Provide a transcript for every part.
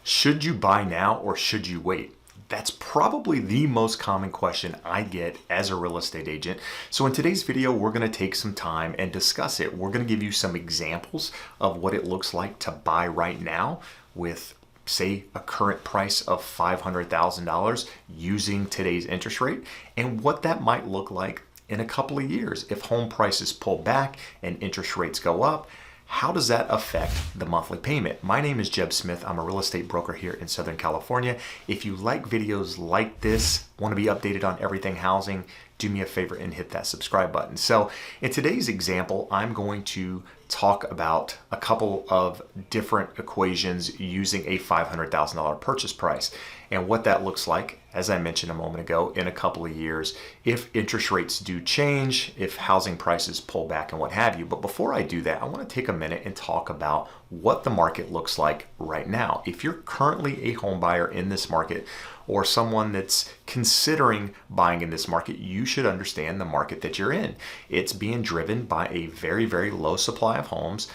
Should you buy now or should you wait? That's probably the most common question I get as a real estate agent. So in today's video, we're going to take some time and discuss it. We're going to give you some examples of what it looks like to buy right now with, say, a current price of $500,000 using today's interest rate, and what that might look like in a couple of years if home prices pull back and interest rates go up. How does that affect the monthly payment? My name is Jeb Smith. I'm a real estate broker here in Southern California. If you like videos like this, want to be updated on everything housing, do me a favor and hit that subscribe button. So in today's example, I'm going to talk about a couple of different equations using a $500,000 purchase price and what that looks like, as I mentioned a moment ago, in a couple of years if interest rates do change, if housing prices pull back and what have you. But before I do that, I want to take a minute and talk about what the market looks like right now. If you're currently a home buyer in this market or someone that's considering buying in this market, you should understand the market that you're in. It's being driven by a very, very low supply of homes,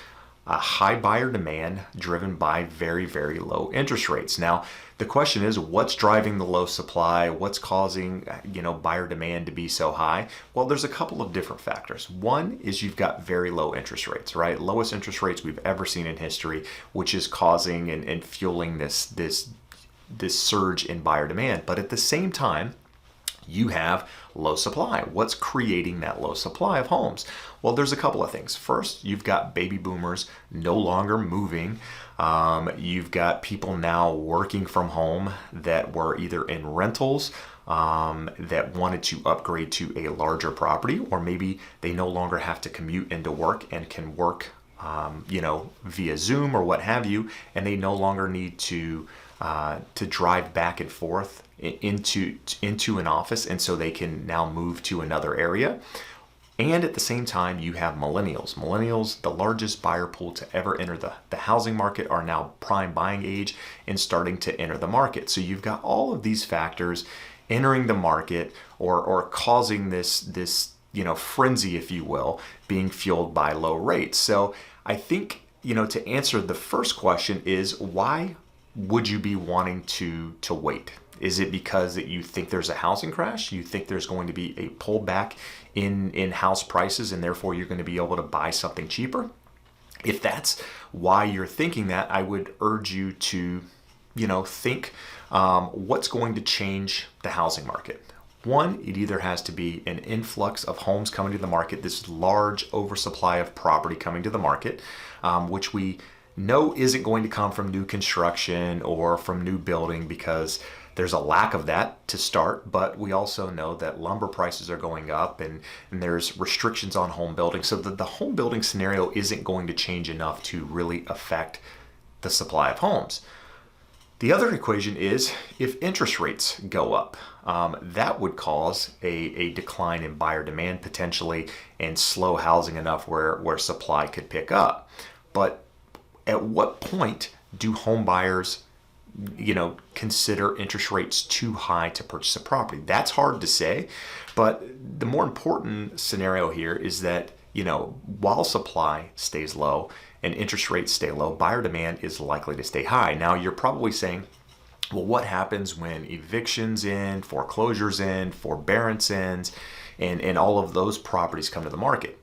a high buyer demand driven by very, very low interest rates. Now, the question is, what's driving the low supply? What's causing, buyer demand to be so high? Well, there's a couple of different factors. One is you've got very low interest rates, right? Lowest interest rates we've ever seen in history, which is causing and fueling this surge in buyer demand. But at the same time, you have low supply. What's creating that low supply of homes? Well, there's a couple of things. First, you've got baby boomers no longer moving. You've got people now working from home that were either in rentals that wanted to upgrade to a larger property, or maybe they no longer have to commute into work and can work via Zoom or what have you, and they no longer need to drive back and forth into an office, and so they can now move to another area. And at the same time, you have millennials. Millennials, the largest buyer pool to ever enter the housing market, are now prime buying age and starting to enter the market. So you've got all of these factors entering the market or causing this frenzy, if you will, being fueled by low rates. So I think, to answer the first question is, why would you be wanting to wait? Is it because that you think there's a housing crash? You think there's going to be a pullback in house prices and therefore you're going to be able to buy something cheaper? If that's why you're thinking that, I would urge you to, think what's going to change the housing market. One, it either has to be an influx of homes coming to the market, this large oversupply of property coming to the market, which we know isn't going to come from new construction or from new building, because there's a lack of that to start, but we also know that lumber prices are going up and there's restrictions on home building. So the home building scenario isn't going to change enough to really affect the supply of homes. The other equation is if interest rates go up, that would cause a decline in buyer demand potentially and slow housing enough where supply could pick up. But at what point do home buyers consider interest rates too high to purchase a property? That's hard to say, but the more important scenario here is that, while supply stays low and interest rates stay low, buyer demand is likely to stay high. Now, you're probably saying, well, what happens when evictions end, foreclosures end, forbearance ends, and all of those properties come to the market?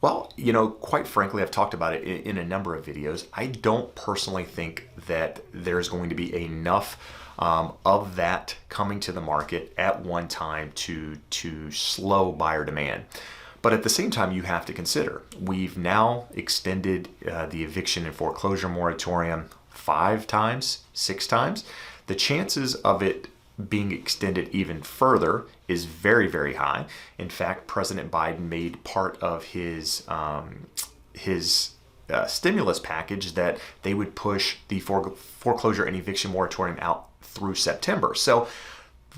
Well, quite frankly, I've talked about it in a number of videos. I don't personally think that there's going to be enough of that coming to the market at one time to slow buyer demand. But at the same time, you have to consider, we've now extended the eviction and foreclosure moratorium 5 times, 6 times. The chances of it being extended even further is very, very high. In fact, President Biden made part of his stimulus package that they would push the foreclosure and eviction moratorium out through September. So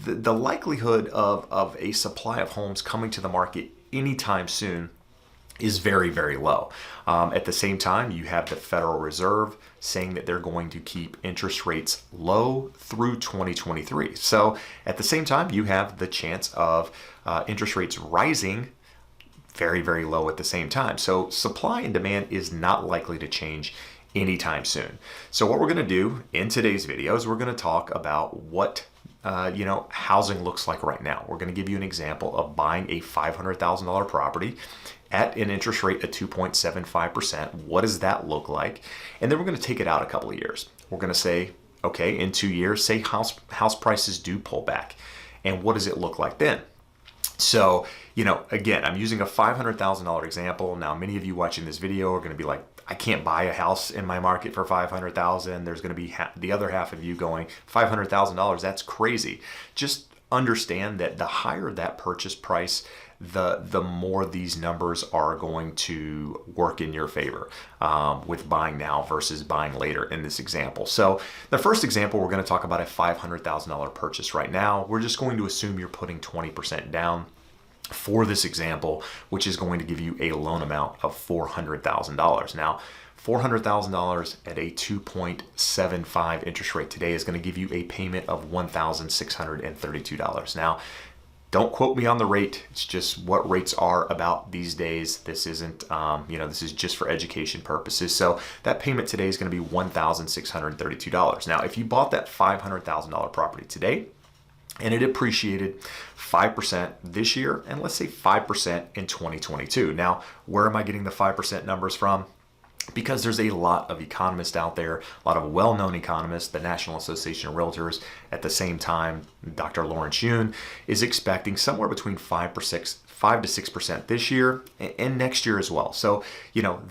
the likelihood of a supply of homes coming to the market anytime soon is very, very low. At the same time, you have the Federal Reserve saying that they're going to keep interest rates low through 2023. So at the same time, you have the chance of interest rates rising very, very low at the same time. So supply and demand is not likely to change anytime soon. So what we're going to do in today's video is we're going to talk about what housing looks like right now. We're going to give you an example of buying a $500,000 property at an interest rate of 2.75%. What does that look like? And then we're going to take it out a couple of years. We're going to say, okay, in 2 years, say house prices do pull back. And what does it look like then? So, again, I'm using a $500,000 example. Now, many of you watching this video are going to be like, I can't buy a house in my market for $500,000. There's going to be the other half of you going, $500,000, that's crazy. Just understand that the higher that purchase price, the more these numbers are going to work in your favor with buying now versus buying later in this example. So the first example, we're going to talk about a $500,000 purchase right now. We're just going to assume you're putting 20% down for this example, which is going to give you a loan amount of $400,000. Now, $400,000 at a 2.75 interest rate today is going to give you a payment of $1,632. Now, don't quote me on the rate. It's just what rates are about these days. This isn't, this is just for education purposes. So that payment today is going to be $1,632. Now, if you bought that $500,000 property today, and it appreciated 5% this year, and let's say 5% in 2022. Now, where am I getting the 5% numbers from? Because there's a lot of economists out there, a lot of well-known economists, the National Association of Realtors. At the same time, Dr. Lawrence Yun is expecting somewhere between 5 to 6% this year and next year as well. So,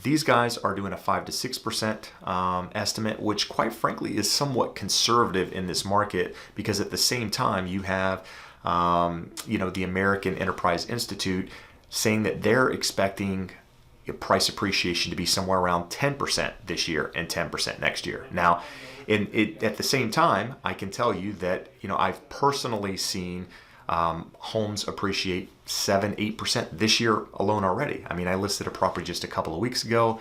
these guys are doing a 5 to 6% estimate, which quite frankly is somewhat conservative in this market, because at the same time you have, the American Enterprise Institute saying that they're expecting price appreciation to be somewhere around 10% this year and 10% next year. Now, at the same time, I can tell you that, I've personally seen homes appreciate 7-8% this year alone already. I mean, I listed a property just a couple of weeks ago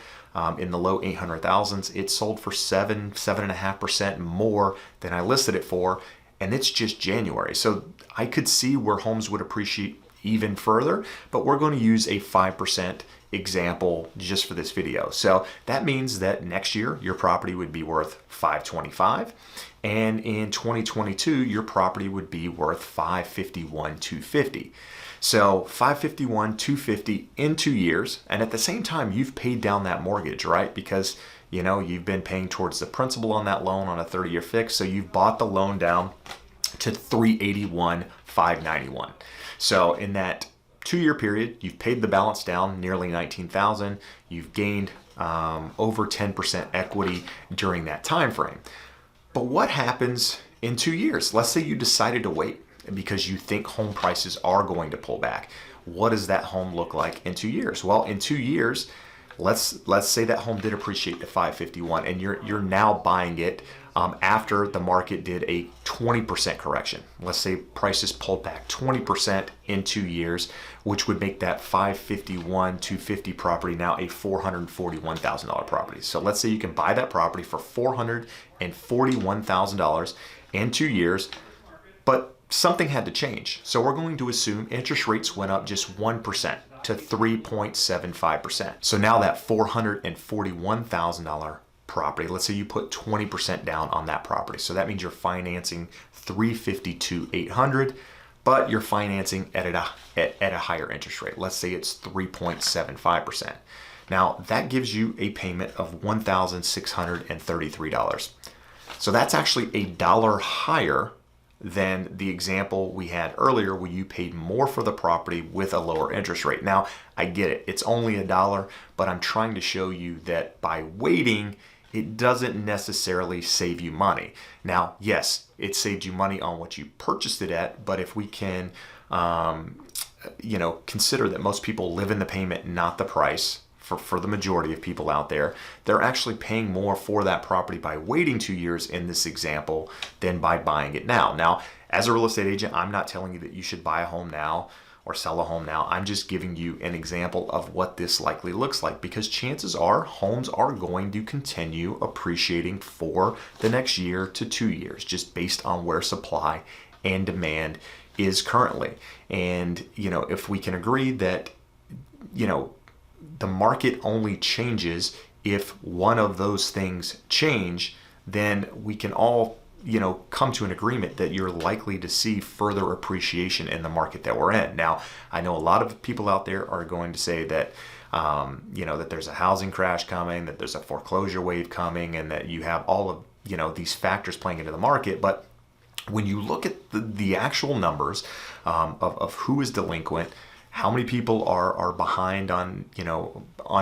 in the low 800,000s. It sold for 7.5% more than I listed it for, and it's just January. So I could see where homes would appreciate even further, but we're going to use a 5% example just for this video. So that means that next year your property would be worth $525, and in 2022 your property would be worth $551,250. So $551,250 in 2 years, and at the same time you've paid down that mortgage, right? Because you've been paying towards the principal on that loan on a 30-year fix, so you've bought the loan down to $381,591. So in that 2-year period, you've paid the balance down nearly $19,000. You've gained over 10% equity during that time frame. But what happens in 2 years? Let's say you decided to wait because you think home prices are going to pull back. What does that home look like in 2 years? Well, in 2 years, let's say that home did appreciate to $551, and you're now buying it after the market did a 20% correction. Let's say prices pulled back 20% in 2 years, which would make that $551,250 property now a $441,000 property. So let's say you can buy that property for $441,000 in 2 years, but something had to change. So we're going to assume interest rates went up just 1% to 3.75%. So now that $441,000 property, let's say you put 20% down on that property. So that means you're financing $352,800, but you're financing at a higher interest rate. Let's say it's 3.75%. Now that gives you a payment of $1,633. So that's actually a dollar higher than the example we had earlier where you paid more for the property with a lower interest rate. Now, I get it. It's only a dollar, but I'm trying to show you that by waiting, it doesn't necessarily save you money. Now, yes, it saved you money on what you purchased it at, but if we can, consider that most people live in the payment, not the price. For the majority of people out there, they're actually paying more for that property by waiting 2 years in this example than by buying it now. Now, as a real estate agent, I'm not telling you that you should buy a home now or sell a home now. I'm just giving you an example of what this likely looks like, because chances are homes are going to continue appreciating for the next year to 2 years, just based on where supply and demand is currently. And, if we can agree that, the market only changes if one of those things change, then we can all come to an agreement that you're likely to see further appreciation in the market that we're in. Now, I know a lot of people out there are going to say that that there's a housing crash coming, that there's a foreclosure wave coming, and that you have all of these factors playing into the market. But when you look at the actual numbers of who is delinquent, how many people are behind on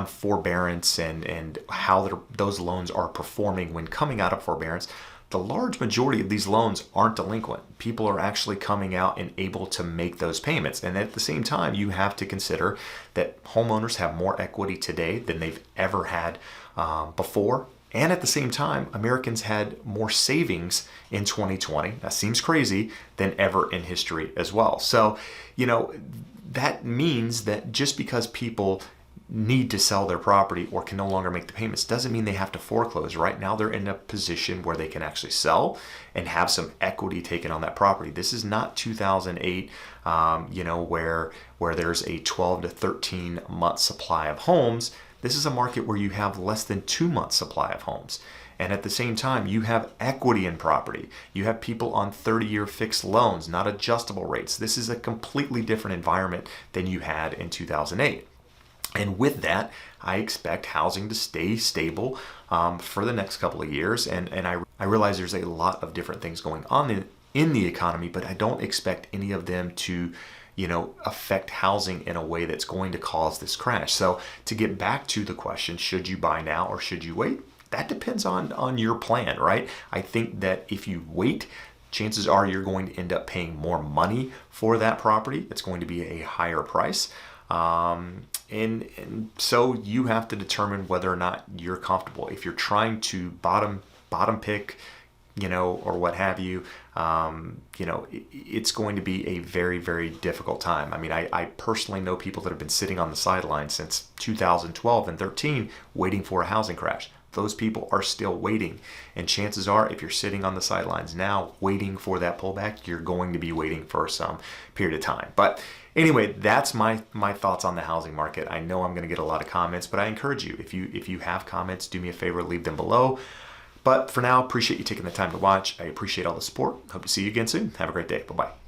forbearance, and how those loans are performing when coming out of forbearance, the large majority of these loans aren't delinquent. People are actually coming out and able to make those payments. And at the same time, you have to consider that homeowners have more equity today than they've ever had before. And at the same time, Americans had more savings in 2020, that seems crazy, than ever in history as well. So, that means that just because people need to sell their property or can no longer make the payments doesn't mean they have to foreclose. Right now, they're in a position where they can actually sell and have some equity taken on that property. This is not 2008, where there's a 12 to 13 month supply of homes. This is a market where you have less than 2 months supply of homes. And at the same time, you have equity in property. You have people on 30-year fixed loans, not adjustable rates. This is a completely different environment than you had in 2008. And with that, I expect housing to stay stable for the next couple of years. And I realize there's a lot of different things going on in the economy, but I don't expect any of them to affect housing in a way that's going to cause this crash. So to get back to the question, should you buy now or should you wait? That depends on your plan, right? I think that if you wait, chances are you're going to end up paying more money for that property. It's going to be a higher price. And so you have to determine whether or not you're comfortable. If you're trying to bottom pick, or what have you, it's going to be a very, very difficult time. I mean, I personally know people that have been sitting on the sidelines since 2012 and 13 waiting for a housing crash. Those people are still waiting. And chances are, if you're sitting on the sidelines now waiting for that pullback, you're going to be waiting for some period of time. But anyway, that's my thoughts on the housing market. I know I'm going to get a lot of comments, but I encourage you, if you have comments, do me a favor, leave them below. But for now, appreciate you taking the time to watch. I appreciate all the support. Hope to see you again soon. Have a great day. Bye-bye.